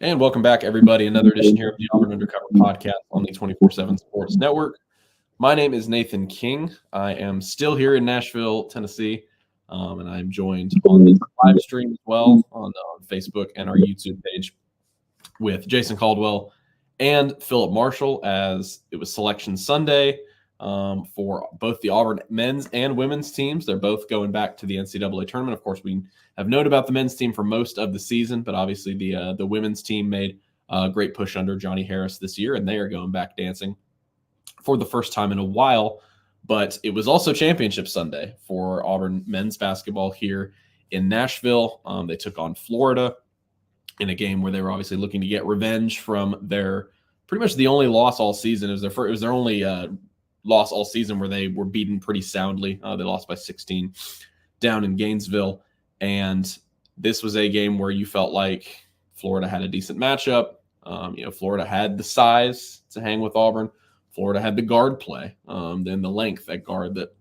And welcome back, everybody. Another edition here of the Auburn Undercover podcast on the 24/7 Sports Network. My name is Nathan King. I am still here in Nashville, Tennessee, and I'm joined on the live stream as well on Facebook and our YouTube page with Jason Caldwell and Philip Marshall, as it was Selection Sunday for both the Auburn men's and women's teams. They're both going back to the NCAA tournament. Of course, we have known about the men's team for most of the season, but obviously the women's team made a great push under Johnny Harris this year, and they are going back dancing for the first time in a while. But it was also Championship Sunday for Auburn men's basketball here in Nashville. They took on Florida in a game where they were obviously looking to get revenge from their pretty much the only loss all season. It was their only loss all season where they were beaten pretty soundly. They lost by 16 down in Gainesville. And this was a game where you felt like Florida had a decent matchup. Florida had the size to hang with Auburn. Florida had the guard play, then the length at guard that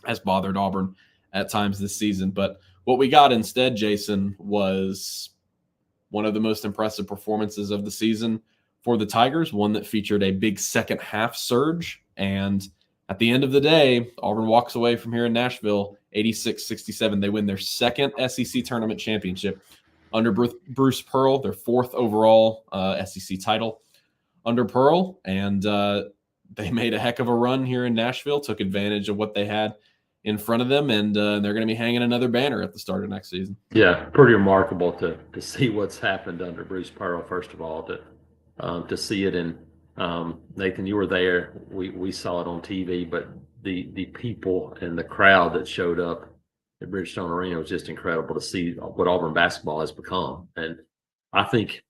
has bothered Auburn at times this season. But what we got instead, Jason, was one of the most impressive performances of the season for the Tigers, one that featured a big second half surge. And at the end of the day, Auburn walks away from here in Nashville 86-67. They win their second SEC tournament championship under Bruce Pearl, their fourth overall SEC title under Pearl. And they made a heck of a run here in Nashville, took advantage of what they had in front of them, and they're going to be hanging another banner at the start of next season. Yeah, pretty remarkable to see what's happened under Bruce Pearl, first of all, to see it in Nathan, you were there. We saw it on TV, but the people and the crowd that showed up at Bridgestone Arena was just incredible to see what Auburn basketball has become. And I think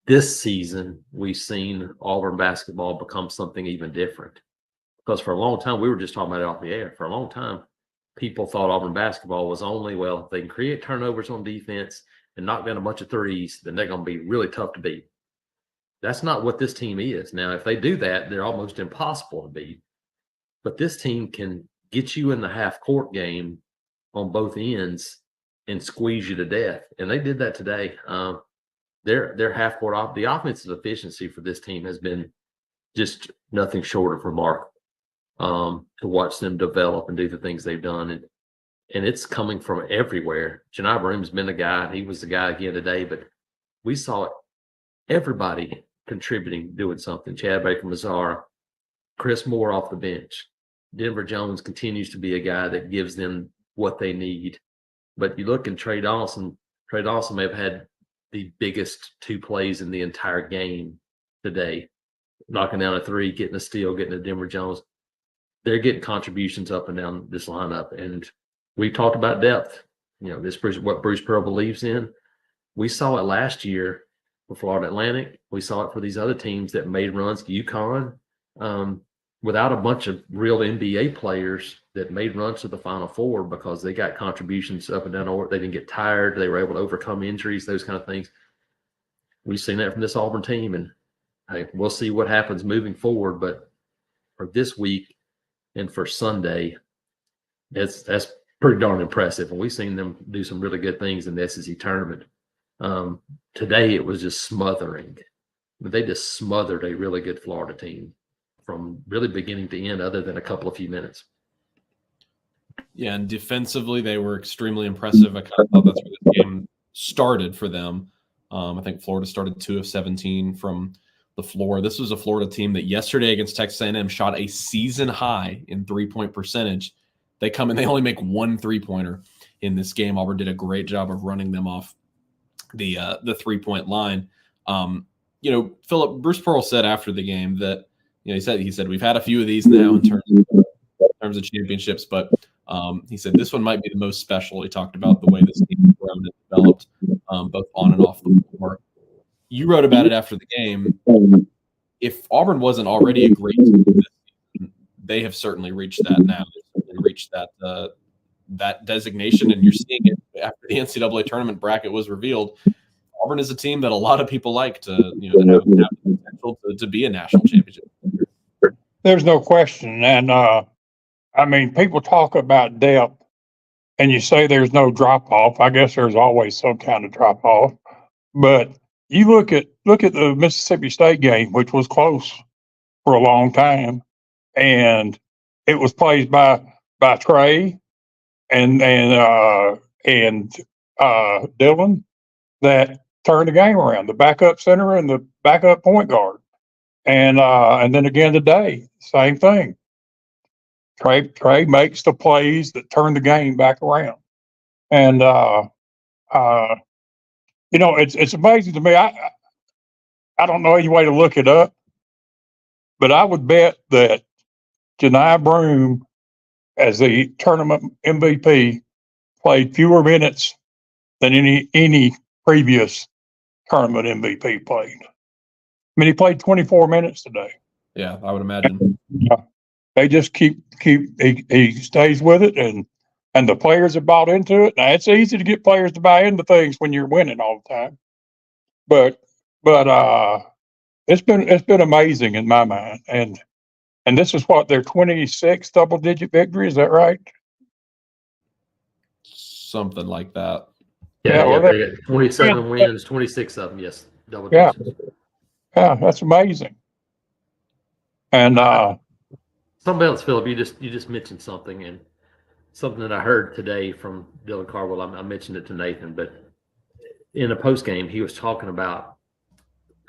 this season we've seen Auburn basketball become something even different. Because for a long time, we were just talking about it off the air. For a long time, people thought Auburn basketball was only, well, if they can create turnovers on defense and knock down a bunch of threes, then they're going to be really tough to beat. That's not what this team is. Now, if they do that, they're almost impossible to beat. But this team can get you in the half-court game on both ends and squeeze you to death. And they did that today. Their half-court the offensive efficiency for this team has been just nothing short of remarkable. To watch them develop and do the things they've done. And it's coming from everywhere. Janai Broom's been the guy. He was the guy again today, but we saw everybody contributing, doing something. Chad Baker-Mazara, Chris Moore off the bench. Denver Jones continues to be a guy that gives them what they need. But you look at Trey Dawson may have had the biggest two plays in the entire game today. Knocking down a three, getting a steal, getting a Denver Jones. They're getting contributions up and down this lineup. And we talked about depth. What Bruce Pearl believes in. We saw it last year for Florida Atlantic. We saw it for these other teams that made runs, UConn, without a bunch of real NBA players that made runs to the Final Four because they got contributions up and down. Or they didn't get tired. They were able to overcome injuries, those kind of things. We've seen that from this Auburn team. And hey, we'll see what happens moving forward. But for this week and for Sunday, that's pretty darn impressive. And we've seen them do some really good things in the SEC tournament. Today it was just smothering. They just smothered a really good Florida team from really beginning to end, other than a couple of few minutes. Yeah, and defensively they were extremely impressive. I kind of thought that's where the game started for them. I think Florida started 2 of 17 from the floor. This was a Florida team that yesterday against Texas A&M shot a season high in three-point percentage. They come in, they only make one three-pointer in this game. Auburn did a great job of running them off the three-point line. Philip, Bruce Pearl said after the game that he said we've had a few of these now in terms of championships, but he said this one might be the most special. He talked about the way this team has grown and developed, both on and off the floor. You wrote about it after the game. If Auburn wasn't already a great team this season, they have certainly reached that now. They've certainly reached that designation, and you're seeing it after the NCAA tournament bracket was revealed. Auburn is a team that a lot of people like to that have the potential to be a national championship. There's no question. And people talk about depth and you say there's no drop off. I guess there's always some kind of drop off, but you look at the Mississippi State game, which was close for a long time, and it was played by Trey and Dylan that turned the game around. The backup center and the backup point guard, and then again today, same thing. Trey makes the plays that turn the game back around, and it's amazing to me. I don't know any way to look it up, but I would bet that Janai Broome, as the tournament MVP, played fewer minutes than any previous tournament MVP played. I mean, he played 24 minutes today. Yeah, I would imagine. They just he stays with it, and the players have bought into it. Now, it's easy to get players to buy into things when you're winning all the time, but it's been amazing in my mind, and this is what their 26th double-digit victory. Is that right? Something like that. Yeah, they got 27 wins, 26 of them. Yes, double digits. Yeah, that's amazing. And something else, Philip, you just mentioned something, and something that I heard today from Dylan Carwell. I mentioned it to Nathan, but in a post game, he was talking about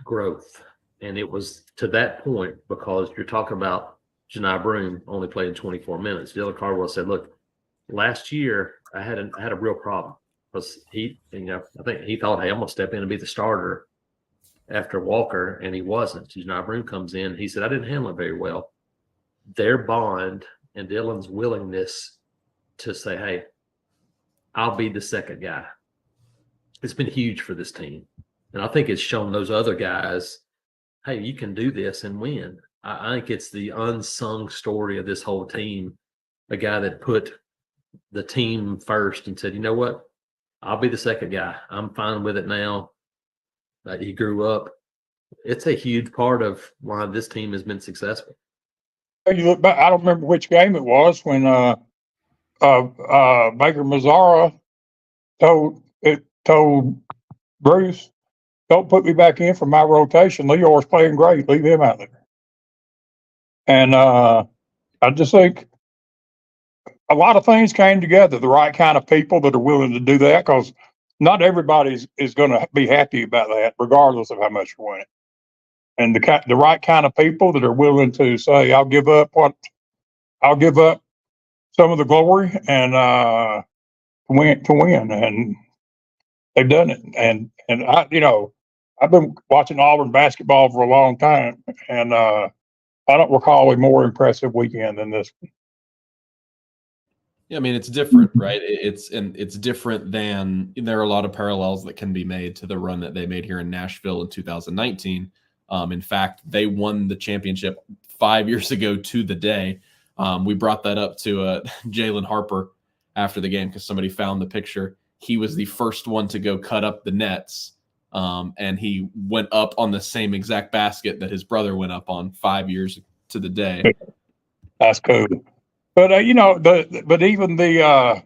growth, and it was to that point because you're talking about Janai Broome only playing 24 minutes. Dylan Carwell said, "Look, last year I had a real problem because I think he thought, hey, I'm gonna step in and be the starter after Walker, and he wasn't. Janai Broome comes in. He said, I didn't handle it very well. Their bond and Dylan's willingness to say, hey, I'll be the second guy. It's been huge for this team. And I think it's shown those other guys, hey, you can do this and win. I think it's the unsung story of this whole team, a guy that put the team first and said, you know what? I'll be the second guy. I'm fine with it now. He grew up. It's a huge part of why this team has been successful. You look back, I don't remember which game it was when Baker Mazzara told Bruce, don't put me back in for my rotation. Leor's playing great. Leave him out there. And I just think a lot of things came together. The right kind of people that are willing to do that, because not everybody is going to be happy about that, regardless of how much you win. And the right kind of people that are willing to say, I'll give up some of the glory and to win, and they've done it. And I've been watching Auburn basketball for a long time, and I don't recall a more impressive weekend than this one. Yeah, I mean, it's different, right? It's different than, there are a lot of parallels that can be made to the run that they made here in Nashville in 2019. In fact, they won the championship 5 years ago to the day. We brought that up to Jalen Harper after the game because somebody found the picture. He was the first one to go cut up the nets, and he went up on the same exact basket that his brother went up on 5 years to the day. That's cool. But but even the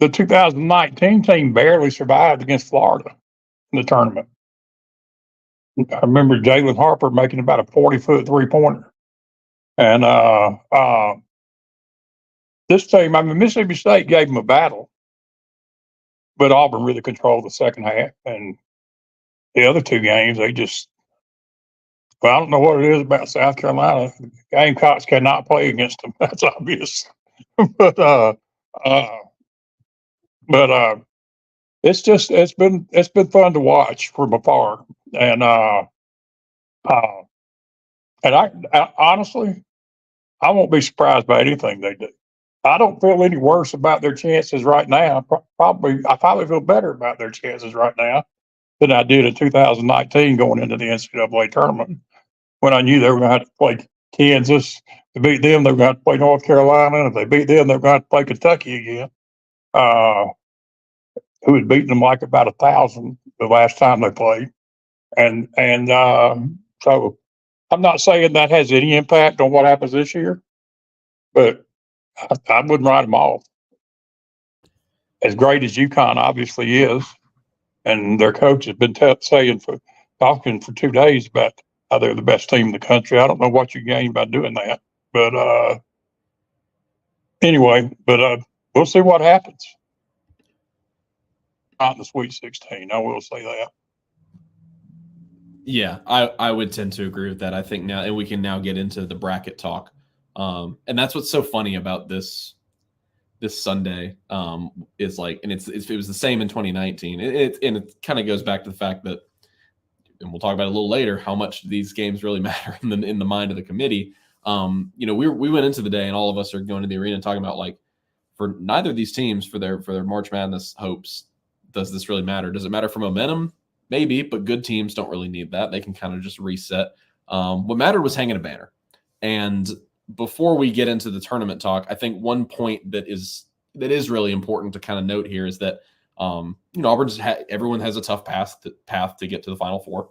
2019 team barely survived against Florida in the tournament. I remember Jalen Harper making about a 40-foot 3-pointer, and this team, I mean, Mississippi State gave them a battle, but Auburn really controlled the second half, and the other two games I don't know what it is about South Carolina. Gamecocks cannot play against them. That's obvious. but it's been fun to watch from afar, and I honestly, I won't be surprised by anything they do. I don't feel any worse about their chances right now. I probably feel better about their chances right now than I did in 2019 going into the NCAA tournament, when I knew they were going to have to play Kansas. To beat them, they were going to have to play North Carolina. And if they beat them, they were going to have to play Kentucky again, who had beaten them like about 1,000 the last time they played. And so I'm not saying that has any impact on what happens this year, but I wouldn't write them off. As great as UConn obviously is, and their coach has been talking for 2 days about how they're the best team in the country. I don't know what you gain by doing that, but anyway, we'll see what happens. Not in the Sweet 16, I will say that. Yeah, I would tend to agree with that. I think now, and we can now get into the bracket talk. And that's what's so funny about this Sunday is like, and it was the same in 2019. It kind of goes back to the fact that, and we'll talk about it a little later, how much these games really matter in the mind of the committee. We went into the day, and all of us are going to the arena talking about, like, for neither of these teams, for their March Madness hopes, does this really matter? Does it matter for momentum? Maybe, but good teams don't really need that. They can kind of just reset. What mattered was hanging a banner. And before we get into the tournament talk, I think one point that is really important to kind of note here is that everyone has a tough path to get to the Final Four.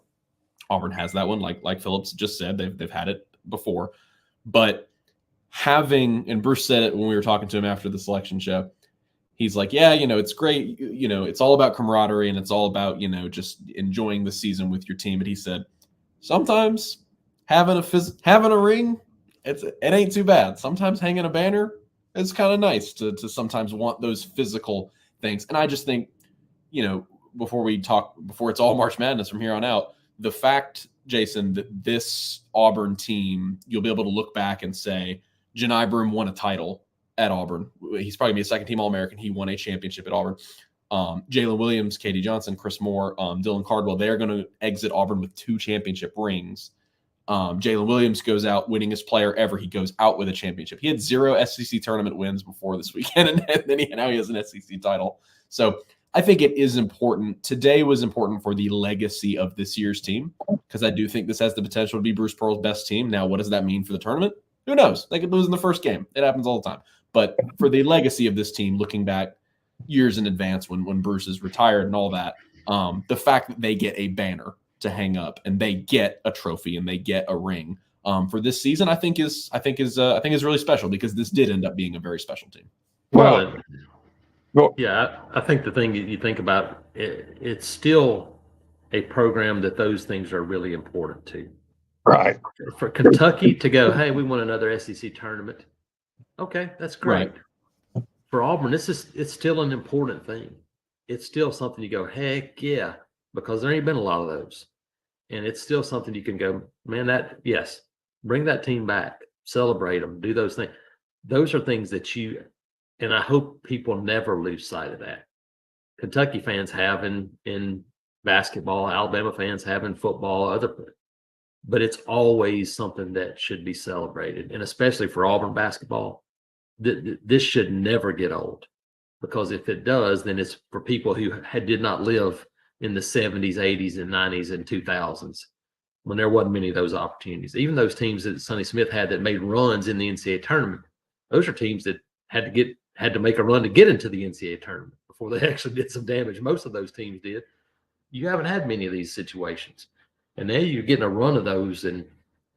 Auburn has that one, like Phillips just said, they've had it before. But and Bruce said it when we were talking to him after the selection show, he's like, yeah, it's great. It's all about camaraderie, and it's all about, just enjoying the season with your team. But he said, sometimes having a ring, it ain't too bad. Sometimes hanging a banner is kind of nice to sometimes want those physical things. And I just think, before it's all March Madness from here on out, the fact, Jason, that this Auburn team, you'll be able to look back and say, Janai Broom won a title at Auburn. He's probably a second-team All-American. He won a championship at Auburn. Jalen Williams, Katie Johnson, Chris Moore, Dylan Cardwell, they're going to exit Auburn with 2 championship rings. Jalen Williams goes out winningest player ever. He goes out with a championship. He had 0 SEC tournament wins before this weekend, and then now he has an SEC title. So I think it is important. Today was important for the legacy of this year's team, because I do think this has the potential to be Bruce Pearl's best team. Now, what does that mean for the tournament? Who knows? They could lose in the first game. It happens all the time. But for the legacy of this team, looking back years in advance when Bruce is retired and all that, the fact that they get a banner to hang up and they get a trophy and they get a ring for this season, I think is really special, because this did end up being a very special team. Well, yeah, I think the thing you think about, it's still a program that those things are really important to. Right. For Kentucky to go, hey, we won another SEC tournament. Okay, that's great. Right. For Auburn, it's still an important thing. It's still something you go, heck yeah, because there ain't been a lot of those. And it's still something you can go, man, yes, bring that team back, celebrate them, do those things. Those are things that and I hope people never lose sight of that. Kentucky fans have in basketball, Alabama fans have in football, but it's always something that should be celebrated. And especially for Auburn basketball, this should never get old, because if it does, then it's for people who did not live in the 70s, 80s, and 90s and 2000s, when there wasn't many of those opportunities. Even those teams that Sonny Smith had that made runs in the NCAA tournament, those are teams that had to make a run to get into the NCAA tournament before they actually did some damage. Most of those teams did. You haven't had many of these situations. And now you're getting a run of those, and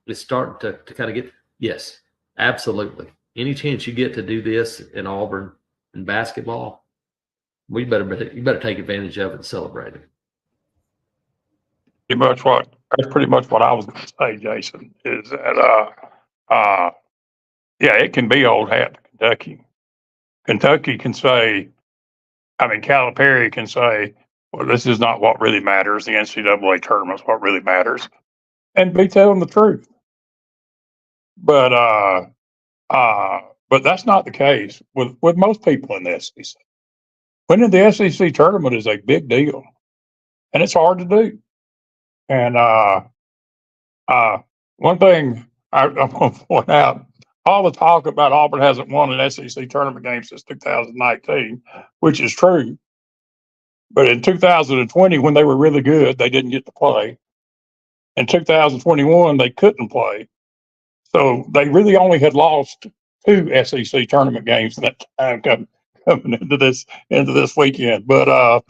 it's starting to kind of get, yes, absolutely. Any chance you get to do this in Auburn in basketball, you better take advantage of it and celebrate it. That's pretty much what I was going to say, Jason, is that, yeah, it can be old hat to Kentucky. Kentucky can say, Calipari can say, well, this is not what really matters. The NCAA tournament's what really matters, and be telling the truth. But that's not the case with most people in the SEC. Winning the SEC tournament is a big deal, and it's hard to do. And one thing I want to point out, all the talk about Auburn hasn't won an SEC tournament game since 2019, which is true. But in 2020, when they were really good, they didn't get to play. In 2021, they couldn't play. So they really only had lost 2 SEC tournament games that time coming into this weekend. But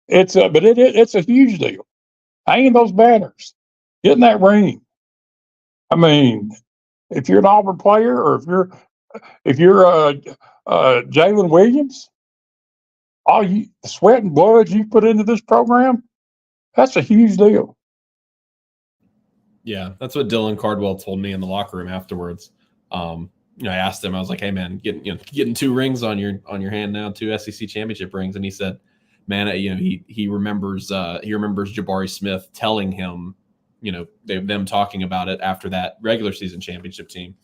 it's a huge deal. Hanging those banners, getting that ring. If you're an Auburn player, or if you're Jalen Williams, the sweat and blood you put into this program, that's a huge deal. Yeah, that's what Dylan Cardwell told me in the locker room afterwards. I asked him, I was like, "Hey, man, getting 2 rings on your hand now, 2 SEC championship rings," and he said, "Man, he remembers Jabari Smith telling him, them talking about it after that regular season championship team,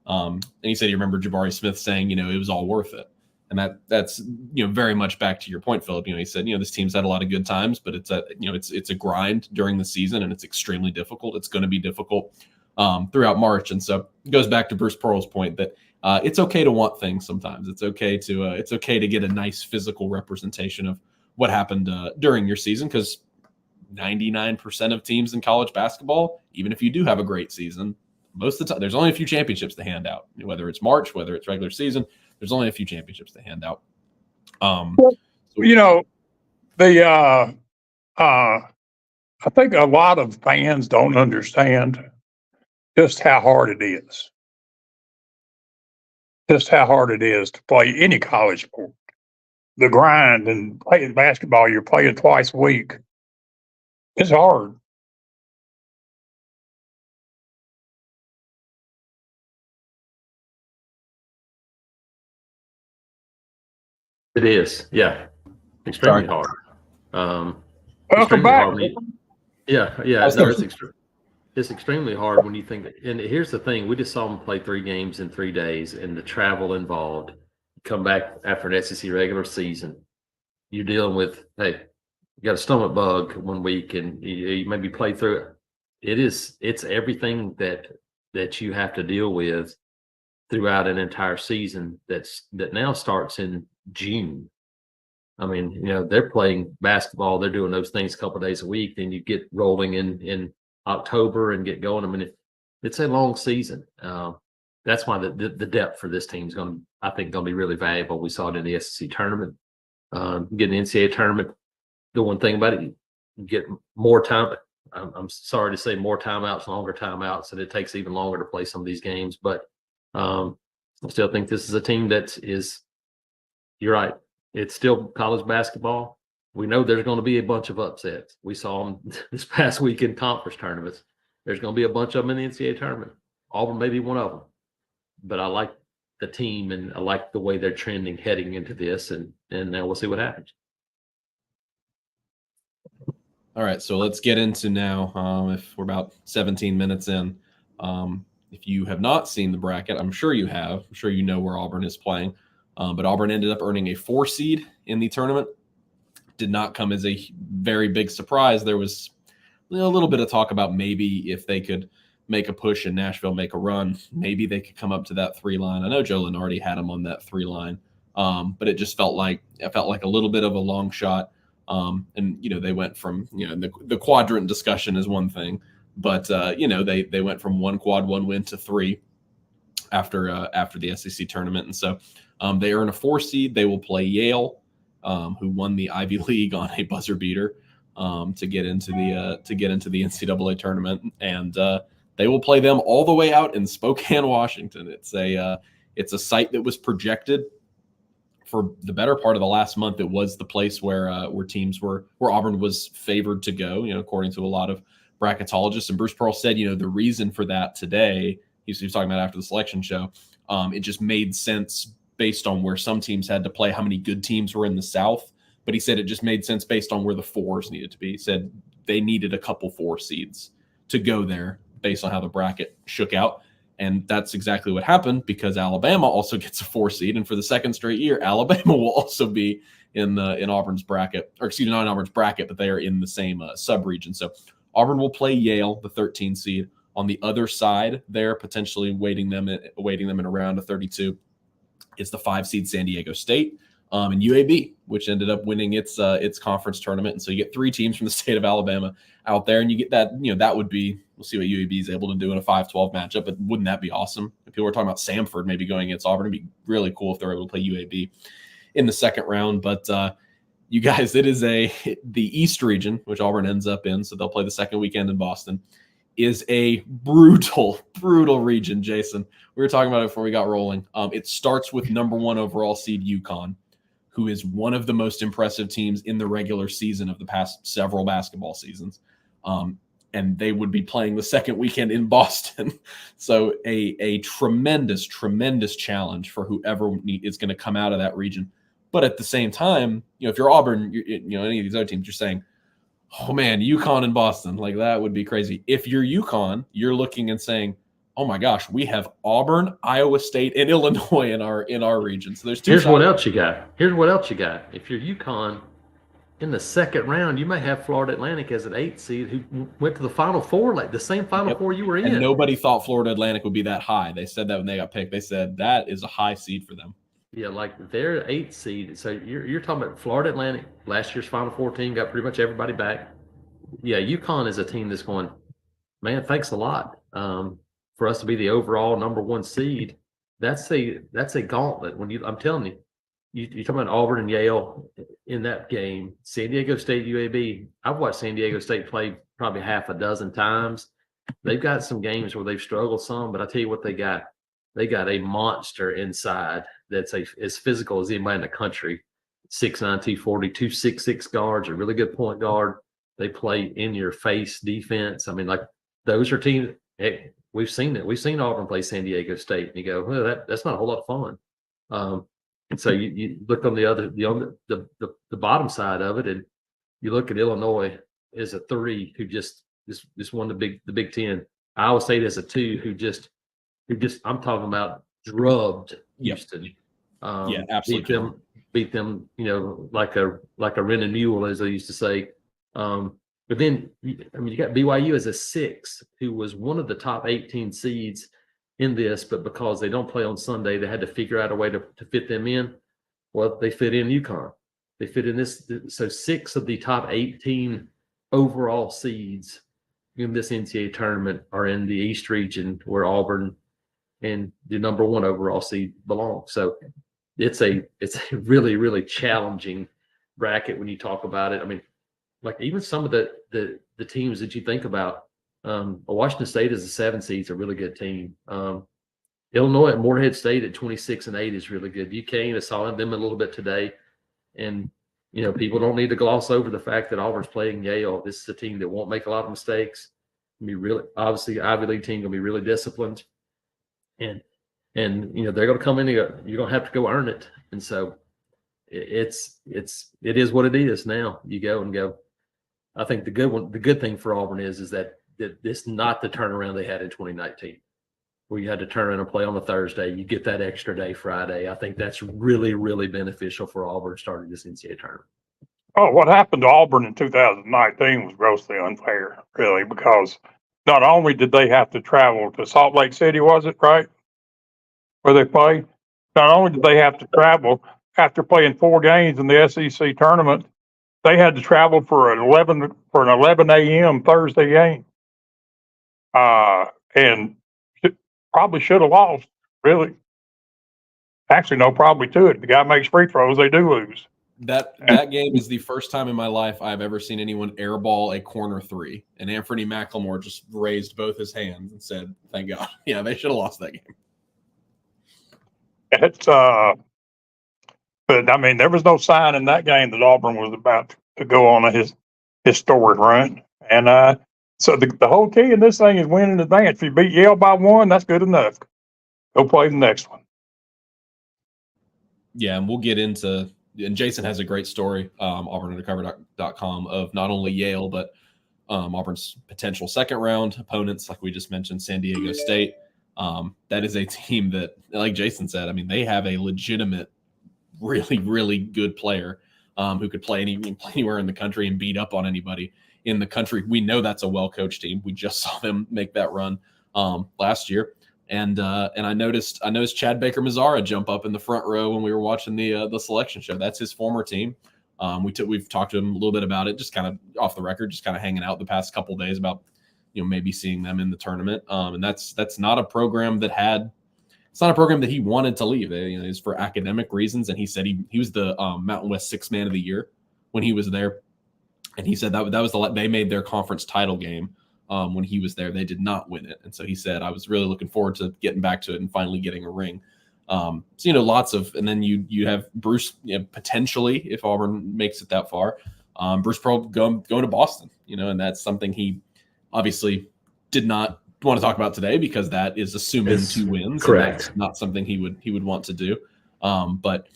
and he said he remembered Jabari Smith saying, it was all worth it." And that's very much back to your point, Philip. He said, this team's had a lot of good times, but it's a grind during the season, and it's extremely difficult. It's going to be difficult throughout March, and so it goes back to Bruce Pearl's point that it's okay to want things sometimes. It's okay to get a nice physical representation of what happened during your season, because 99% of teams in college basketball, even if you do have a great season, most of the time there's only a few championships to hand out. Whether it's March, whether it's regular season, there's only a few championships to hand out. I think a lot of fans don't understand just how hard it is. Just how hard it is to play any college sport. The grind and playing basketball, you're playing twice a week. It's hard. It is, yeah, extremely hard. Welcome Extremely back. hard it's extremely hard when you think that. And here's the thing: we just saw them play 3 games in 3 days, and the travel involved. Come back after an SEC regular season, you're dealing with, hey, you got a stomach bug one week, and you maybe play through it. It's everything that you have to deal with throughout an entire season that now starts in June. I mean, they're playing basketball, they're doing those things a couple of days a week, then you get rolling in October and get going. I mean, it's a long season. That's why the depth for this team is going to be really valuable. We saw it in the SEC tournament, getting the NCAA tournament. The one thing about it, you get more time. I'm sorry to say more timeouts, longer timeouts, and it takes even longer to play some of these games. But I still think this is a team that is, you're right, it's still college basketball. We know there's going to be a bunch of upsets. We saw them this past week in conference tournaments. There's going to be a bunch of them in the NCAA tournament. Auburn may be one of them. But I like the team, and I like the way they're trending heading into this, and now we'll see what happens. All right, so let's get into now, if we're about 17 minutes in. If you have not seen the bracket, I'm sure you have. I'm sure you know where Auburn is playing. But Auburn ended up earning a 4 seed in the tournament. Did not come as a very big surprise. There was a little bit of talk about maybe if they could make a push and Nashville make a run, maybe they could come up to that 3 line. I know Joe Lenardi had them on that 3 line, but it just felt like a little bit of a long shot. And they went from the quadrant discussion is one thing, but they went from 1 quad 1 win to 3 after the SEC tournament, and so they earn a 4 seed. They will play Yale, who won the Ivy League on a buzzer beater to get into the NCAA tournament, and they will play them all the way out in Spokane, Washington. It's a site that was projected for the better part of the last month. It was the place where Auburn was favored to go, according to a lot of bracketologists. And Bruce Pearl said, the reason for that today, he was talking about after the selection show, it just made sense based on where some teams had to play, how many good teams were in the South. But he said it just made sense based on where the 4s needed to be. He said they needed a couple 4 seeds to go there based on how the bracket shook out. And that's exactly what happened, because Alabama also gets a 4 seed. And for the second straight year, Alabama will also be in Auburn's bracket, or excuse me, not in Auburn's bracket, but they are in the same sub-region. So Auburn will play Yale, the 13 seed. On the other side there, potentially awaiting them in a round of 32, is the 5 seed San Diego State and UAB, which ended up winning its conference tournament. And so you get 3 teams from the state of Alabama out there, and you get that, that would be, we'll see what UAB is able to do in a 5-12 matchup, but wouldn't that be awesome? If people were talking about Samford maybe going against Auburn, it'd be really cool if they're able to play UAB in the second round. But you guys, it is the East region, which Auburn ends up in, so they'll play the second weekend in Boston, is a brutal region, Jason. We were talking about it before we got rolling. It starts with number 1 overall seed UConn, who is one of the most impressive teams in the regular season of the past several basketball seasons. And they would be playing the second weekend in Boston. So a tremendous, tremendous challenge for whoever is going to come out of that region. But at the same time, if you're Auburn, any of these other teams, you're saying, oh man, UConn and Boston, like that would be crazy. If you're UConn, you're looking and saying, oh my gosh, we have Auburn, Iowa State, and Illinois in our region. So there's two. Here's what else you got. If you're UConn, in the second round, you may have Florida Atlantic as an 8 seed who went to the Final Four, like the same Final Four you were in. And nobody thought Florida Atlantic would be that high. They said that when they got picked. They said that is a high seed for them. Yeah, like they're 8 seed. So you're talking about Florida Atlantic, last year's Final Four team, got pretty much everybody back. Yeah, UConn is a team that's going, man, thanks a lot. For us to be the overall number 1 seed, that's a gauntlet. I'm telling you, you're talking about Auburn and Yale in that game. San Diego State, UAB. I've watched San Diego State play probably half a dozen times. They've got some games where they've struggled some, but I tell you what they got. They got a monster inside that's as physical as anybody in the country. 6'9", 240, 2 6'6" guards, a really good point guard. They play in your face defense. I mean, like those are teams. Hey, we've seen it. We've seen Auburn play San Diego State, and you go, well, that's not a whole lot of fun. And so you look on the bottom side of it, and you look at Illinois as a 3 who just won the Big Ten. Iowa State as a 2 who just I'm talking about drubbed Houston. Absolutely. Beat them, like a rented mule, as they used to say. But then, you got BYU as a 6 who was one of the top 18 seeds in this, but because they don't play on Sunday, they had to figure out a way to fit them in. Well, they fit in UConn. They fit in this. So 6 of the top 18 overall seeds in this NCAA tournament are in the East region, where Auburn and the number 1 overall seed belong. So it's a really, really challenging bracket when you talk about it. I mean, like even some of the teams that you think about, Washington State as a 7 seed is a really good team. Illinois at Morehead State at 26-8 is really good. UConn, I saw them a little bit today. And, people don't need to gloss over the fact that Auburn's playing Yale. This is a team that won't make a lot of mistakes. Obviously, Ivy League team going to be really disciplined. And they're going to come in, you're going to have to go earn it. And so it is what it is now. You go and go. I think the good thing for Auburn is that it's not the turnaround they had in 2019, where you had to turn around and play on a Thursday. You get that extra day Friday. I think that's really, really beneficial for Auburn starting this NCAA tournament. Oh, what happened to Auburn in 2019 was grossly unfair, really, because not only did they have to travel to Salt Lake City, was it, right, where they played? Not only did they have to travel after playing 4 games in the SEC tournament, they had to travel for an 11 a.m. Thursday game. And probably should have lost, really. Actually, no, probably to it. The guy makes free throws, they do lose. That game is the first time in my life I've ever seen anyone airball a corner 3. And Anthony McLemore just raised both his hands and said, thank God. Yeah, they should have lost that game. It's but I mean, there was no sign in that game that Auburn was about to go on a historic run. And so the whole key in this thing is win in advance. If you beat Yale by 1, that's good enough. Go play the next one. Yeah, and we'll get into, and Jason has a great story, auburnundercover.com, of not only Yale, but Auburn's potential second round opponents, like we just mentioned, San Diego State. That is a team that, like Jason said, I mean, they have a legitimate, really, really good player who could play anywhere in the country and beat up on anybody in the country. We know that's a well-coached team. We just saw them make that run last year. And I noticed Chad Baker-Mazara jump up in the front row when we were watching the selection show. That's his former team. We've talked to him a little bit about it, just kind of off the record, just kind of hanging out the past couple of days about, maybe seeing them in the tournament. And that's not a program it's not a program that he wanted to leave. It's for academic reasons. And he said he was the Mountain West Sixth Man of the Year when he was there. And he said that was they made their conference title game when he was there. They did not win it. And so he said, I was really looking forward to getting back to it and finally getting a ring. So lots of, and then you have Bruce potentially if Auburn makes it that far. Bruce Pearl going to Boston, and that's something he obviously did not want to talk about today because that is assuming 2 wins. Correct. And that's not something he would want to do. But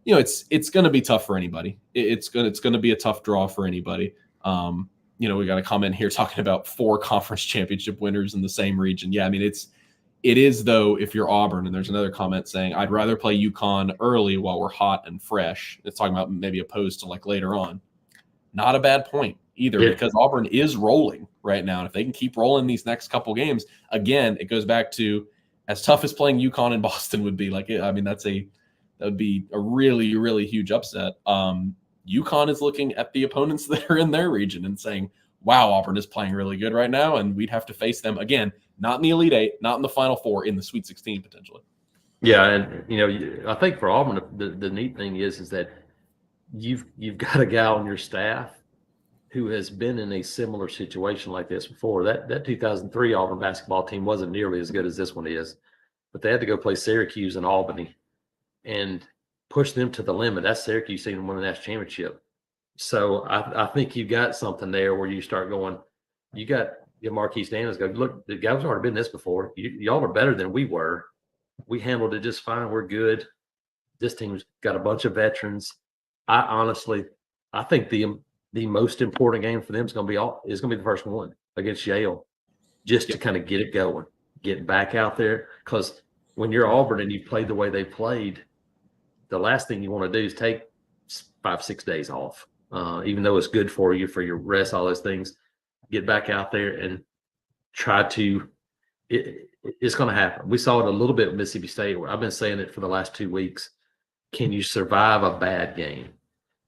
it's going to be tough for anybody. It's going to be a tough draw for anybody. We got a comment here talking about 4 conference championship winners in the same region. Yeah, I mean it is though if you're Auburn, and there's another comment saying I'd rather play UConn early while we're hot and fresh. It's talking about maybe opposed to like later on. Not a bad point either, because Auburn is rolling right now. And if they can keep rolling these next couple games, again, it goes back to as tough as playing UConn in Boston would be. Like, I mean, that would be a really, really huge upset. UConn is looking at the opponents that are in their region and saying, wow, Auburn is playing really good right now, and we'd have to face them again, not in the Elite Eight, not in the Final Four, in the Sweet 16 potentially. Yeah, and I think for Auburn, the neat thing is that you've got a guy on your staff who has been in a similar situation like this before. That 2003 Auburn basketball team wasn't nearly as good as this one is, but they had to go play Syracuse and Albany and push them to the limit. That's Syracuse seeing them win the national championship. So I think you got something there where you start going, you got Marquise Daniels go, look, the guys already been this before. Y'all are better than we were. We handled it just fine. We're good. This team's got a bunch of veterans. I think the most important game for them is going to be the first one against Yale, just to kind of get it going, get back out there. Because when you're Auburn and you play the way they played, the last thing you want to do is take 5-6 days off, even though it's good for you, for your rest, all those things. Get back out there and try to it's going to happen. We saw it a little bit with Mississippi State. I've been saying it for the last 2 weeks. Can you survive a bad game?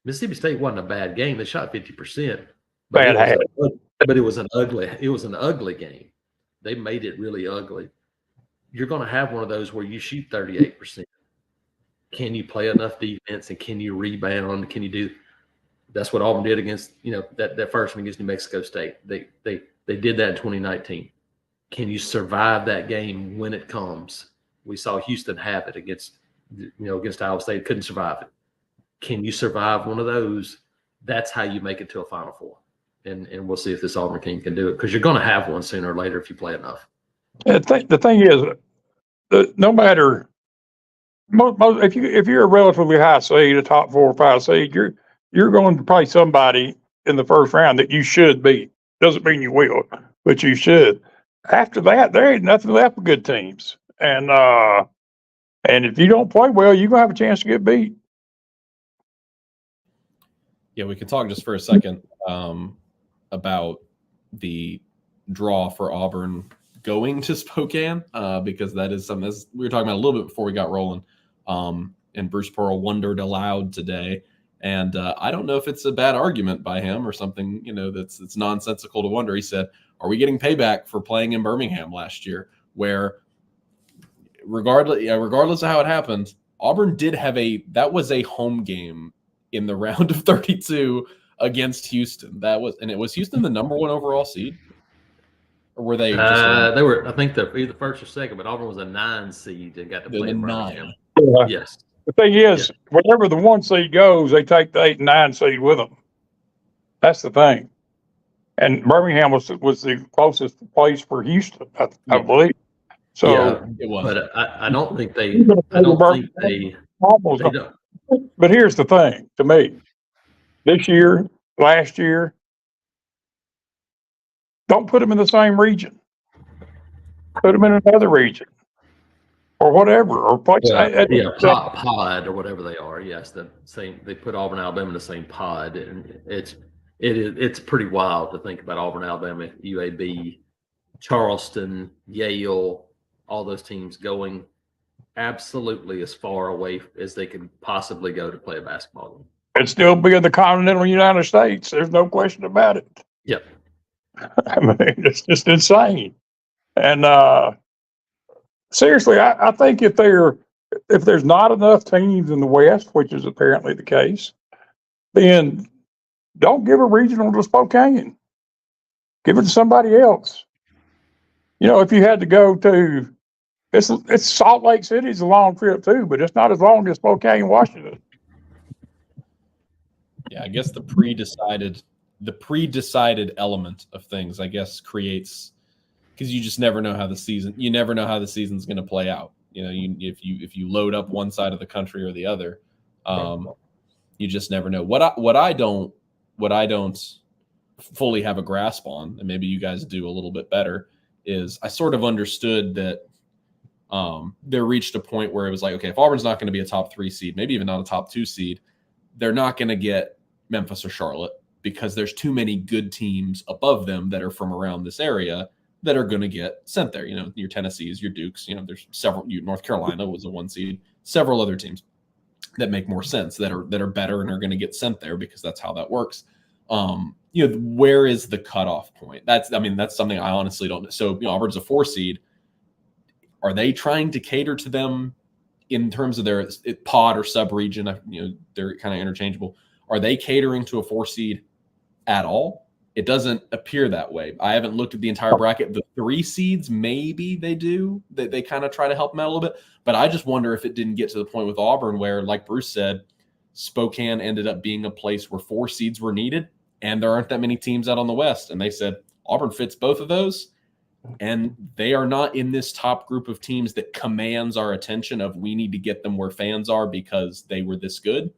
Mississippi State wasn't a bad game. They shot 50%, but it was an ugly game. They made it really ugly. You're going to have one of those where you shoot 38%. Can you play enough defense, and can you rebound? Can you do? That's what Auburn did against that first one against New Mexico State. They did that in 2019. Can you survive that game when it comes? We saw Houston have it against Iowa State. Couldn't survive it. Can you survive one of those? That's how you make it to a Final Four. And we'll see if this Auburn team can do it, because you're going to have one sooner or later if you play enough. The thing is, no matter if you're a relatively high seed, a top 4 or 5 seed, you're going to play somebody in the first round that you should beat. Doesn't mean you will, but you should. After that, there ain't nothing left for good teams, and if you don't play well, you're gonna have a chance to get beat. Yeah, we can talk just for a second about the draw for Auburn going to Spokane, because that is something we were talking about a little bit before we got rolling. And Bruce Pearl wondered aloud today, and I don't know if it's a bad argument by him or something, that's nonsensical to wonder. He said, "Are we getting payback for playing in Birmingham last year, where regardless of how it happened, Auburn did have that was a home game in the round of 32 against Houston. It was Houston the number 1 overall seed, or were they? They were, I think, either first or second, but Auburn was a 9 seed and got to play in Birmingham. 9. Yes. The thing is, wherever the 1 seed goes, they take the 8 and 9 seed with them. That's the thing. And Birmingham was the closest place for Houston, I believe. So yeah, it was. But I don't think they. I don't think they. But here's the thing to me: this year, last year, don't put them in the same region. Put them in another region, or whatever, or place. Pod or whatever they are. Yes, the same. They put Auburn, Alabama in the same pod, and it's pretty wild to think about Auburn, Alabama, UAB, Charleston, Yale, all those teams going absolutely as far away as they can possibly go to play a basketball game. And still be in the continental United States. There's no question about it. Yep. I mean, it's just insane. And seriously, I think if there's not enough teams in the West, which is apparently the case, then don't give a regional to Spokane. Give it to somebody else. If you had to go to It's Salt Lake City's a long trip too, but it's not as long as Spokane, Washington. Yeah, I guess the pre-decided element of things, I guess, creates, because you just never know how the season's going to play out. If you load up one side of the country or the other, you just never know. What I don't fully have a grasp on, and maybe you guys do a little bit better, is I sort of understood that there reached a point where it was like, okay, if Auburn's not going to be a top 3 seed, maybe even not a top 2 seed, they're not going to get Memphis or Charlotte because there's too many good teams above them that are from around this area that are going to get sent there. Your Tennessees, your Dukes, there's several. North Carolina was a 1 seed, several other teams that make more sense that are better and are going to get sent there because that's how that works. Where is the cutoff point? That's something I honestly don't know. So, Auburn's a 4 seed. Are they trying to cater to them in terms of their pod or sub-region? They're kind of interchangeable. Are they catering to a 4 seed at all? It doesn't appear that way. I haven't looked at the entire bracket. The 3 seeds, maybe they do. They kind of try to help them out a little bit. But I just wonder if it didn't get to the point with Auburn where, like Bruce said, Spokane ended up being a place where 4 seeds were needed, and there aren't that many teams out on the West. And they said, Auburn fits both of those, and they are not in this top group of teams that commands our attention of we need to get them where fans are because they were this good.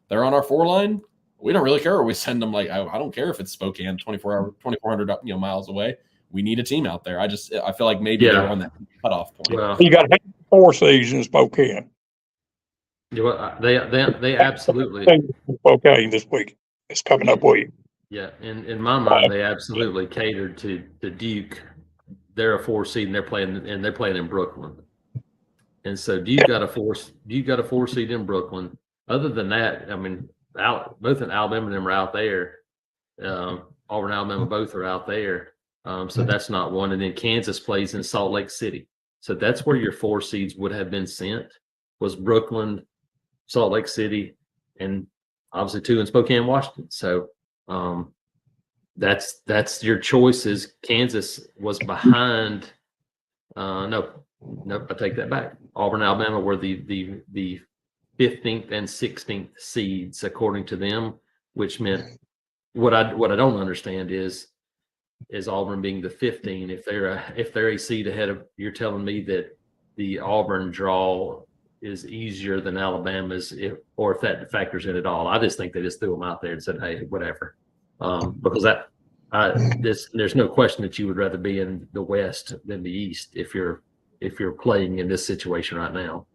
They're on our 4 line. We don't really care where we send them. Like, I don't care if it's Spokane, 2,400 miles away. We need a team out there. I feel like maybe they're on that cutoff point. Well, you got 4 seeds in Spokane. Yeah, they absolutely Spokane this week. It's coming up week. Yeah, in my mind, they absolutely catered to the Duke. They're a 4 seed and they're playing in Brooklyn. And so Duke got a 4 seed in Brooklyn. Other than that, both in Alabama and them are out there. Auburn, Alabama, both are out there. So that's not one. And then Kansas plays in Salt Lake City. So that's where your 4 seeds would have been sent, was Brooklyn, Salt Lake City, and obviously 2 in Spokane, Washington. So that's your choices. Kansas was behind. No, I take that back. Auburn, Alabama were the 15th and 16th seeds according to them, which meant what I don't understand is Auburn being the 15. If they're a seed ahead of, you're telling me that the Auburn draw is easier than Alabama's, if that factors in at all. I just think they just threw them out there and said, hey, whatever, because there's no question that you would rather be in the West than the East if you're playing in this situation right now.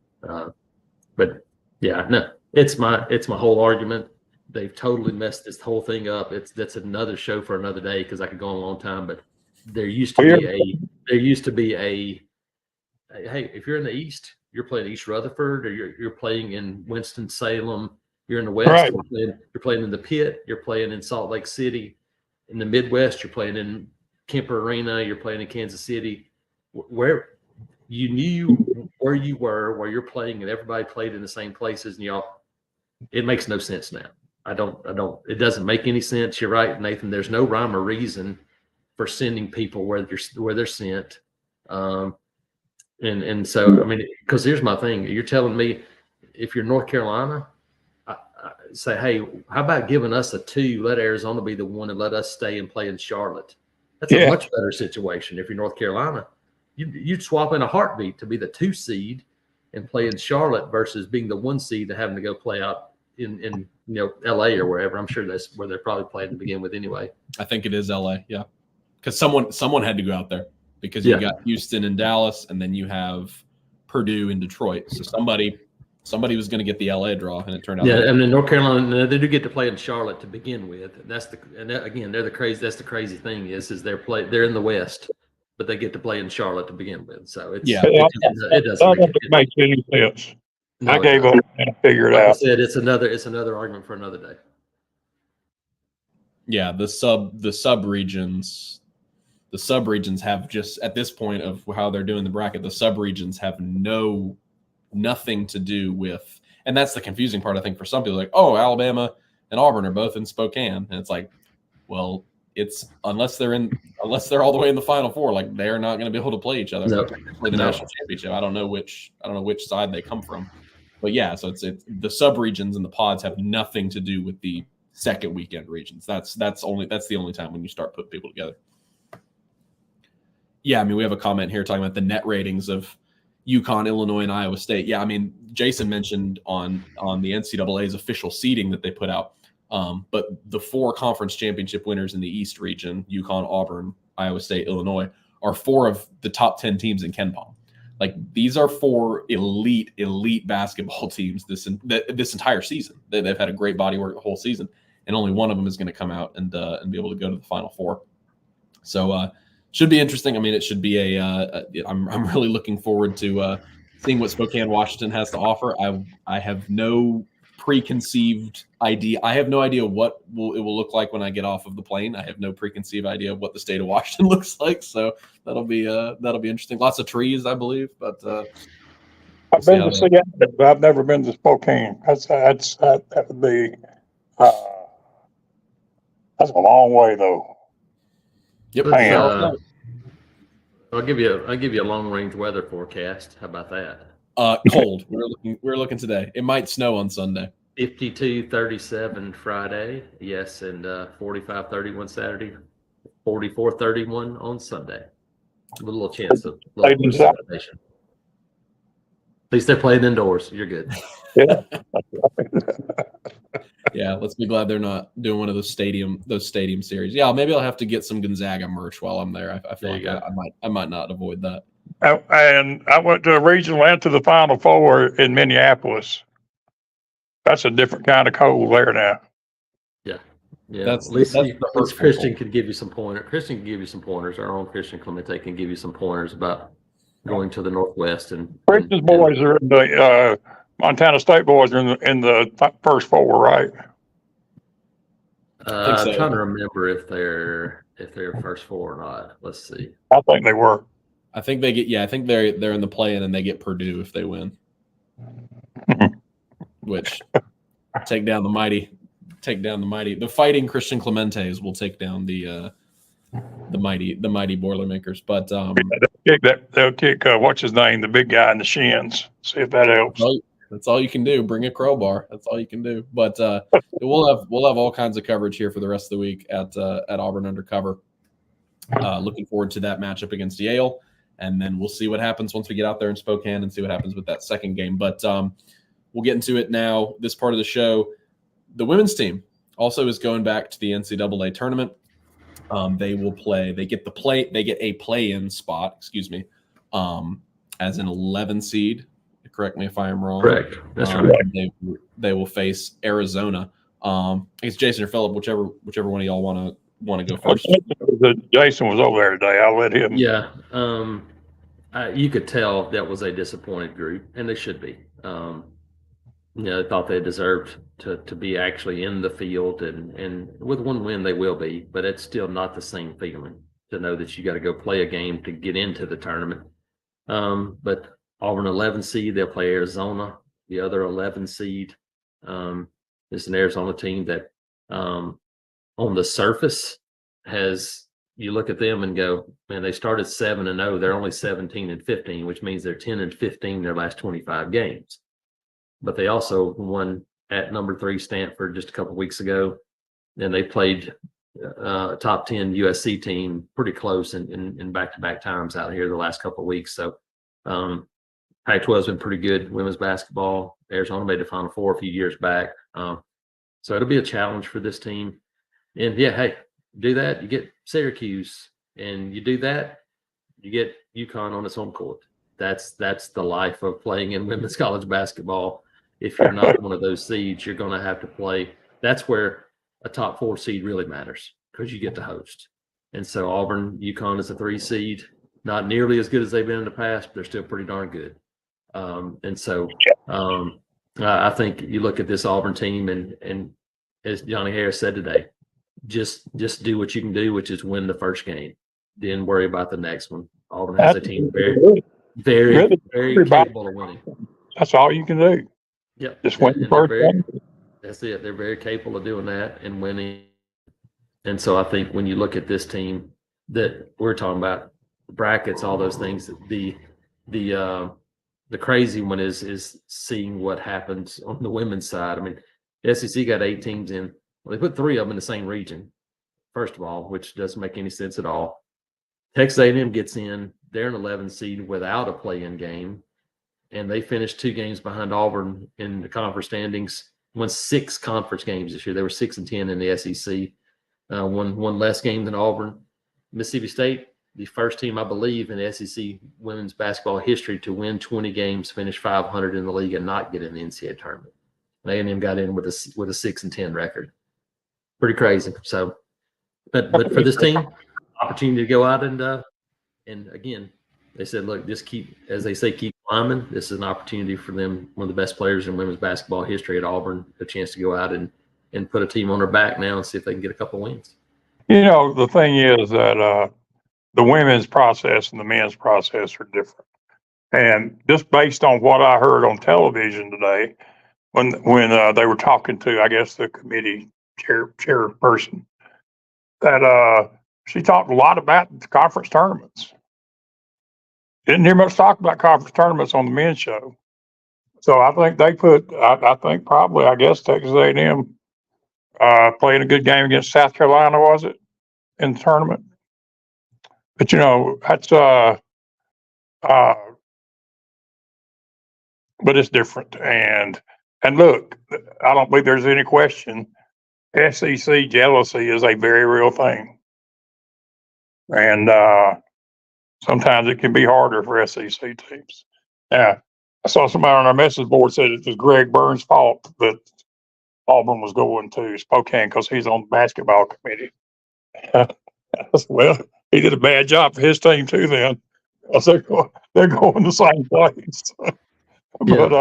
But yeah, no, it's my whole argument. They've totally messed this whole thing up. That's another show for another day because I could go on a long time. But there used to be a hey, if you're in the East, you're playing East Rutherford, or you're playing in Winston-Salem. You're in the West, right. You're playing in the Pit. You're playing in Salt Lake City. In the Midwest, you're playing in Kemper Arena. You're playing in Kansas City, where you knew where you were, where you're playing, and everybody played in the same places. And y'all, it makes no sense now. It doesn't make any sense. You're right, Nathan. There's no rhyme or reason for sending people where they're sent. And so, because here's my thing. You're telling me if you're North Carolina, I say, hey, how about giving us a 2, let Arizona be the 1, and let us stay and play in Charlotte? That's a much better situation. If you're North Carolina, you'd swap in a heartbeat to be the 2 seed and play in Charlotte versus being the 1 seed and having to go play out in LA or wherever. I'm sure that's where they're probably playing to begin with anyway. I think it is LA, yeah. Because someone had to go out there because you got Houston and Dallas, and then you have Purdue and Detroit. So somebody was going to get the LA draw, and it turned out. Yeah, and then North Carolina, they do get to play in Charlotte to begin with. And again, they're the crazy. That's the crazy thing is they're in the West, but they get to play in Charlotte to begin with. So it doesn't make any sense. No, I gave up and figured like out. I said, it's another argument for another day. Yeah, the sub-regions have just, at this point of how they're doing the bracket, the sub-regions have nothing to do with, and that's the confusing part, I think, for some people. Like, oh, Alabama and Auburn are both in Spokane. And it's like, well, it's unless they're in unless they're all the way in the Final Four, like they're not going to be able to play each other. No. Play the national championship. I don't know which side they come from, but yeah. So it's the sub regions and the pods have nothing to do with the second weekend regions. That's the only time when you start putting people together. Yeah, I mean, we have a comment here talking about the net ratings of UConn, Illinois, and Iowa State. Yeah, I mean, Jason mentioned on the NCAA's official seeding that they put out, but the 4 conference championship winners in the East region, UConn, Auburn, Iowa State, Illinois, are 4 of the top 10 teams in KenPom. Like, these are 4 elite basketball teams this entire season. They've had a great body work the whole season, and only one of them is going to come out and be able to go to the Final Four. So should be interesting. I mean, it should be I'm really looking forward to seeing what Spokane, Washington has to offer. I have no preconceived idea. I have no idea what it will look like when I get off of the plane. I have no preconceived idea of what the state of Washington looks like. So that'll be interesting. Lots of trees, I believe, but I've been to Seattle, but I've never been to Spokane. That would be that's a long way though. Yep. I'll give you a long range weather forecast. How about that? Cold. We're looking today. It might snow on Sunday. 52-37 Friday, yes, and 45-31 Saturday, 44-31 on Sunday. A little chance of precipitation. At least they're playing indoors. You're good. Yeah. Yeah, let's be glad they're not doing one of those stadium series. Yeah, maybe I'll have to get some Gonzaga merch while I'm there. I feel like I might not avoid that. And I went to a regional and to the Final Four in Minneapolis. That's a different kind of cold there now. Yeah. At least Christian could give you some pointers. Christian can give you some pointers. Our own Christian Clemente can give you some pointers about going to the Northwest. And Christian's boys are in the Montana State boys are in the first 4, right? I'm trying to remember if they're first 4 or not. Let's see. I think they were. I think they get. Yeah, I think they're in the play-in and they get Purdue if they win. Which take down the mighty. The fighting Christian Clementes will take down the mighty Boilermakers. But they'll kick what's his name, the big guy in the shins. See if that helps. That's all you can do. Bring a crowbar. That's all you can do. But we'll have all kinds of coverage here for the rest of the week at Auburn Undercover. Looking forward to that matchup against Yale, and then we'll see what happens once we get out there in Spokane and see what happens with that second game. But we'll get into it now. This part of the show, the women's team also is going back to the NCAA tournament. They will play. They get a play-in spot. Excuse me, as an 11 seed. Correct me if I am wrong. Correct. That's right. They will face Arizona. I guess Jason or Phillip, whichever one of y'all want to go first. Jason was over there today. I'll let him. Yeah. You could tell that was a disappointed group, and they should be. They thought they deserved to be actually in the field, and with one win they will be, but it's still not the same feeling to know that you got to go play a game to get into the tournament. But Auburn 11 seed, they'll play Arizona, the other 11 seed. It's an Arizona team that on the surface you look at them and go, man, they started 7-0. They're only 17-15, which means they're 10-15 their last 25 games. But they also won at number 3 Stanford just a couple of weeks ago. And they played top 10 USC team pretty close in back-to-back times out here the last couple of weeks. So Pac-12 has been pretty good women's basketball. Arizona made the Final Four a few years back. So it'll be a challenge for this team. And yeah, hey, do that, you get Syracuse, and you do that, you get UConn on its home court. That's the life of playing in women's college basketball. If you're not one of those seeds, you're going to have to play. That's where a top 4 seed really matters, because you get to host. And so Auburn, UConn is a 3 seed, not nearly as good as they've been in the past, but they're still pretty darn good. I think you look at this Auburn team, and as Johnny Harris said today, just do what you can do, which is win the first game. Then worry about the next one. Auburn has a team very capable of winning. That's all you can do. Yep. Just win the first game. That's it. They're very capable of doing that and winning. And so I think when you look at this team, that we're talking about, brackets, all those things. The crazy one is seeing what happens on the women's side. I mean, the SEC got 8 teams in. Well, they put 3 of them in the same region, first of all, which doesn't make any sense at all. Texas A&M gets in. They're an 11 seed without a play-in game, and they finished 2 games behind Auburn in the conference standings. Won 6 conference games this year. They were 6-10 in the SEC. One less game than Auburn. Mississippi State, the first team, I believe, in SEC women's basketball history to win 20 games, finish 500 in the league, and not get in the NCAA tournament. A&M got in with a 6-10 record. Pretty crazy. So, but for this team, opportunity to go out and again, they said, look, just keep, as they say, keep climbing. This is an opportunity for them, one of the best players in women's basketball history at Auburn, a chance to go out and put a team on their back now and see if they can get a couple wins. You know, the thing is that the women's process and the men's process are different. And just based on what I heard on television today, when they were talking to, I guess, the committee chairperson, that she talked a lot about the conference tournaments. Didn't hear much talk about conference tournaments on the men's show. So I think they put, I think probably, I guess, Texas A&M playing a good game against South Carolina, was it, in the tournament? But, you know, that's, but it's different. And look, I don't believe there's any question SEC jealousy is a very real thing. And sometimes it can be harder for SEC teams. Yeah. I saw somebody on our message board said it was Greg Burns' fault that Auburn was going to Spokane because he's on the basketball committee. Well, he did a bad job for his team too then. Because they're going the same place. But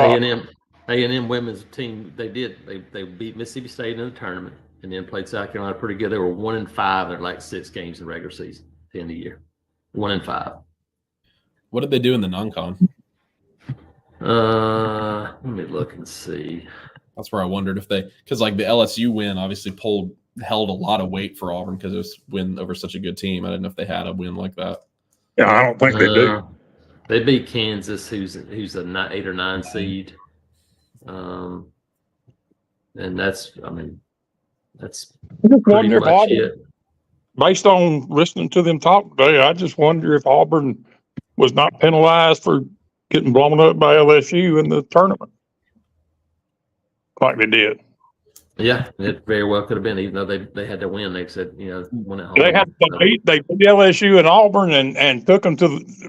A&M women's team, they beat Mississippi State in the tournament and then played South Carolina pretty good. They were 1-5 in like 6 games in the regular season at the end of the year. 1-5. What did they do in the non-con? Let me look and see. That's where I wondered if because like the LSU win obviously held a lot of weight for Auburn because it was win over such a good team. I didn't know if they had a win like that. Yeah, I don't think they do. They beat Kansas, who's a 8 or 9 seed. And that's pretty much it. Based on listening to them talk today, I just wonder if Auburn was not penalized for getting blown up by LSU in the tournament like they did. Yeah, it very well could have been, even though they had to win. They said, win at home. They beat LSU and Auburn and took them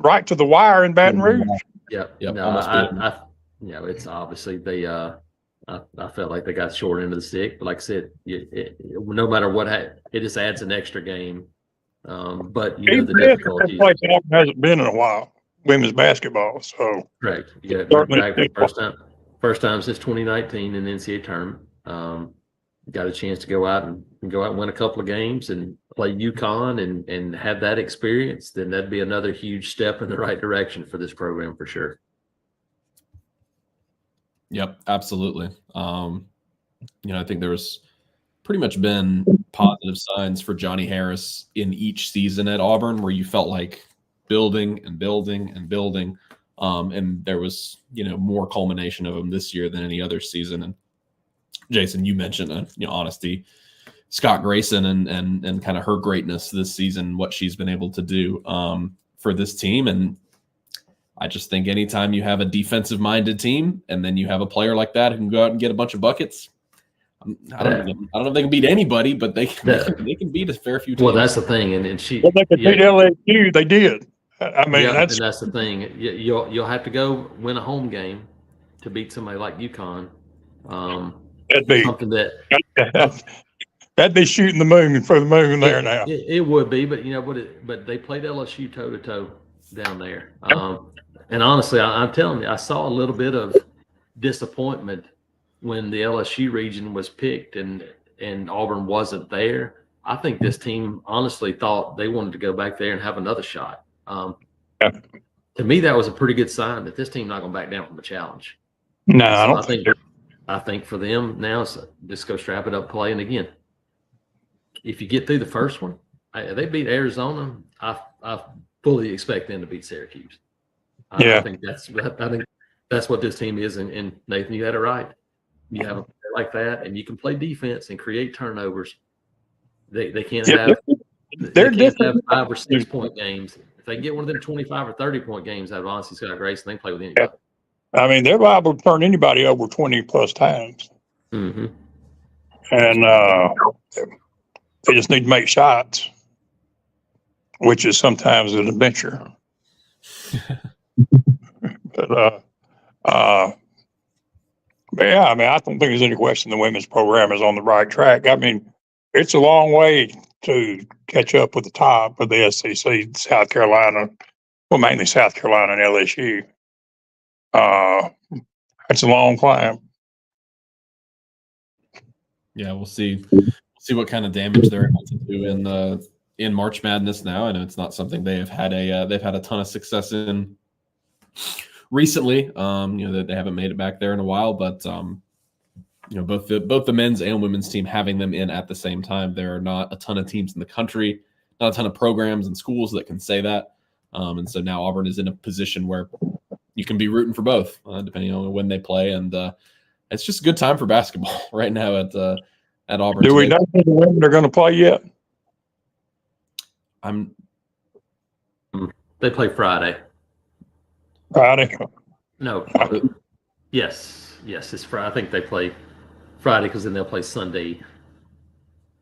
right to the wire in Baton Rouge. Yeah. No, it's obviously they. I felt like they got short end of the stick, but like I said, no matter what, it just adds an extra game. But the difficulty hasn't been in a while, women's basketball. So correct. Yeah, first time since 2019 in the NCAA tournament. Got a chance to go out and win a couple of games and play UConn and have that experience. Then that'd be another huge step in the right direction for this program for sure. Yep, absolutely. I think there was pretty much been positive signs for Johnny Harris in each season at Auburn where you felt like building and building and building. And there was, more culmination of them this year than any other season. And Jason, you mentioned, honesty, Scott Grayson and kind of her greatness this season, what she's been able to do for this team. And I just think anytime you have a defensive-minded team and then you have a player like that who can go out and get a bunch of buckets, I don't know if they can beat anybody, but they can beat a fair few teams. Well, that's the thing, and she. Well, they could beat LSU. They did. I mean, that's the thing. You'll have to go win a home game to beat somebody like UConn. That'd be something that'd be shooting the moon for the moon there now. It would be, but but they played LSU toe to toe down there. And honestly, I'm telling you, I saw a little bit of disappointment when the LSU region was picked and Auburn wasn't there. I think this team honestly thought they wanted to go back there and have another shot. To me, that was a pretty good sign that this team not going to back down from a challenge. No, I don't think. I think for them now, it's just go strap it up, play, and again, if you get through the first one, They beat Arizona. I fully expect them to beat Syracuse. Yeah. I think that's what this team is. And Nathan, you had it right. You have a player like that, and you can play defense and create turnovers. They can't Yeah, they're they can't have different. 5 or 6 point games. If they get one of them 25 or 30 point games out of honestly Scott Grayson, they can play with anybody. I mean, they're liable to turn anybody over 20 plus times. Mm-hmm. And they just need to make shots, which is sometimes an adventure. But yeah, I mean, I don't think there's any question the women's program is on the right track. I mean, it's a long way to catch up with the top of the SEC, South Carolina, well, mainly South Carolina and LSU. It's a long climb. Yeah, we'll see what kind of damage they're able to do in March Madness now. I know it's not something they've had a ton of success in recently. That they haven't made it back there in a while, but both the men's and women's team having them in at the same time. There are not a ton of teams in the country, not a ton of programs and schools that can say that. And so now Auburn is in a position where you can be rooting for both, depending on when they play. And it's just a good time for basketball right now at Auburn. Do we know who the women are going to play yet? They play Friday. Friday? No. Yes, it's Friday. I think they play Friday because then they'll play Sunday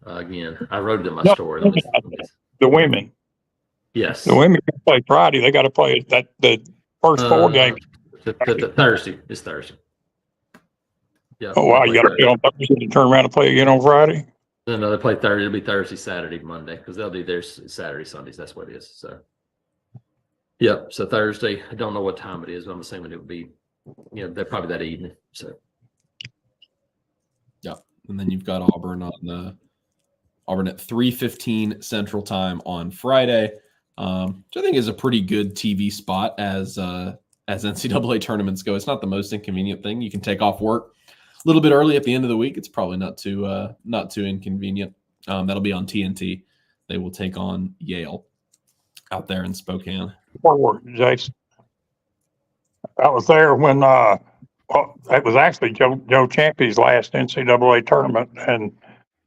again. I wrote it in my story. The women. Yes. The women can play Friday. They got to play the first 4 games. Thursday. It's Thursday. Yeah. Oh, wow. You got to play on Thursday and turn around and play again on Friday? No, they play Thursday. It'll be Thursday, Saturday, Monday because they'll do theirs Saturday, Sundays. That's what it is. So, yep. So Thursday, I don't know what time it is, but I'm assuming it would be, they're probably that evening. So, yeah. And then you've got Auburn at 3:15 Central Time on Friday, which I think is a pretty good TV spot as NCAA tournaments go. It's not the most inconvenient thing. You can take off work a little bit early at the end of the week. It's probably not too inconvenient. That'll be on TNT. They will take on Yale out there in Spokane. Forward, Jason. I was there when it was actually Joe Champy's last NCAA tournament, and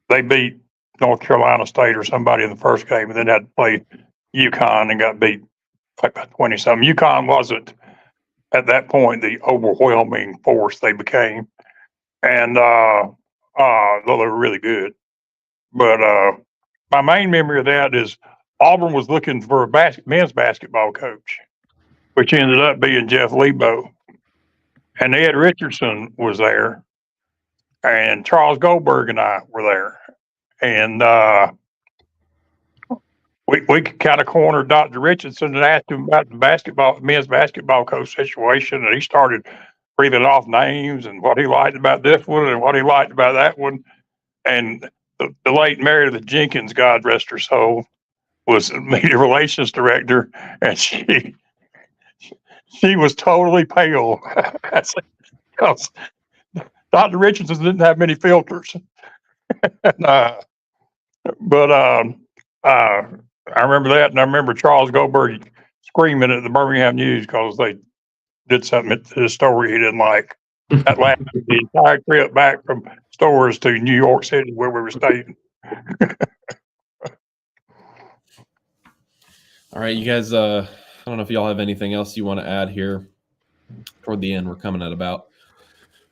they beat North Carolina State or somebody in the first game, and then had to play UConn and got beat like by 20-something. UConn wasn't at that point the overwhelming force they became, and though they were really good. But my main memory of that is Auburn was looking for a men's basketball coach, which ended up being Jeff Lebo. And Ed Richardson was there, and Charles Goldberg and I were there. And we kind of cornered Dr. Richardson and asked him about the men's basketball coach situation, and he started breathing off names and what he liked about this one and what he liked about that one. And the late Meredith Jenkins, God rest her soul, was media relations director, and she was totally pale. Because Dr. Richardson didn't have many filters. But I remember that, and I remember Charles Goldberg screaming at the Birmingham News because they did something to the story he didn't like. That lasted the entire trip back from Stores to New York City where we were staying. All right, you guys, I don't know if y'all have anything else you want to add here toward the end. We're coming at about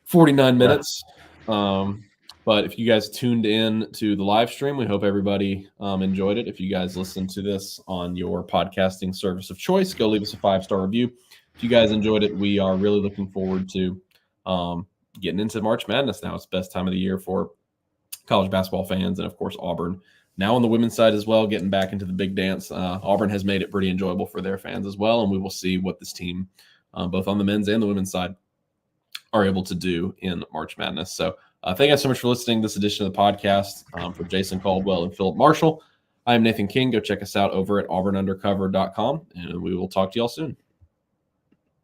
49 minutes. But if you guys tuned in to the live stream, we hope everybody enjoyed it. If you guys listen to this on your podcasting service of choice, go leave us a 5-star review. If you guys enjoyed it, we are really looking forward to getting into March Madness now. It's the best time of the year for college basketball fans, and of course Auburn. Now on the women's side as well, getting back into the big dance. Auburn has made it pretty enjoyable for their fans as well, and we will see what this team, both on the men's and the women's side, are able to do in March Madness. So thank you guys so much for listening to this edition of the podcast. For Jason Caldwell and Philip Marshall, I am Nathan King. Go check us out over at auburnundercover.com, and we will talk to y'all soon.